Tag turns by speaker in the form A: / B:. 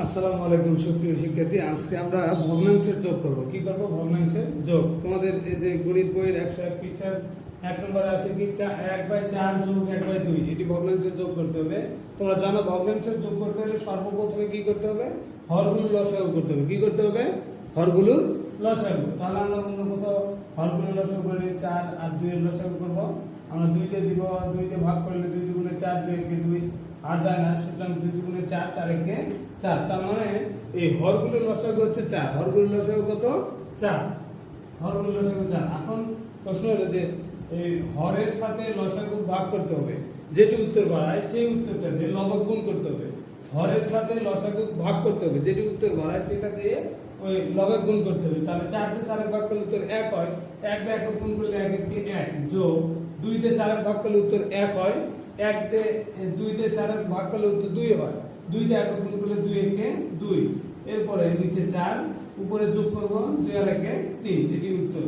A: আসসালামু আলাইকুম সুপ্রিয় শিক্ষার্থী। আজকে আমরা ভগ্নাংশের যোগ করব। কি করব? ভগ্নাংশের যোগ। তোমাদের এই যে গণিত বইয়ের 101 পৃষ্ঠার 1 নম্বরে আছে কি 1/4 যোগ 1/2, এটি ভগ্নাংশের যোগ করতে হবে। তোমরা জানো ভগ্নাংশের যোগ করতে হলে সর্বপ্রথমে কি করতে হবে? হরগুলোর লসাগু করতে হবে। কি করতে হবে? হরগুলোর লসাগু। তাহলে আমরা অন্য কোথাও হরগুলোর লসাগু করে 4 আর 2 এর লসাগু করব। আমরা 2 তে দিব, 2 তে ভাগ করলে 2 দুগুণে 4, 2 একে 2 আর যায় না, সুতরাং 2 দুগুণে 4, 4 একে 4। তার মানে এই হরগুলোর লসাগু হচ্ছে 4। হরগুলোর লসাগু কত? 4। হরগুলোর লসাগু 4। এখন প্রশ্ন হলো যে এই হরের সাথে লসাগু ভাগ করতে হবে, যেটি উত্তর বাড়ায় সেই উত্তরটা দিয়ে লবক গুণ করতে হবে। হরের সাথে লসাগু ভাগ করতে হবে, যেটি উত্তর বাড়ায় সেটা দিয়ে ওই লবক গুণ করতে হবে। তাহলে 4 তে 4 ভাগ করলে উত্তর 1 হয়। 1 দিয়ে 1 গুণ করলে 1 একে 1 যোগ 2 তে 4 ভাগ করলে উত্তর 1 হয়। 1 তে 2 তে 4 ভাগ করলে উত্তর 2 হয়। 2 তে 1 গুণ করলে 2 একে 2। এরপরে নিচে 4, উপরে যোগ করব 2 আর 1 3, এটি উত্তর।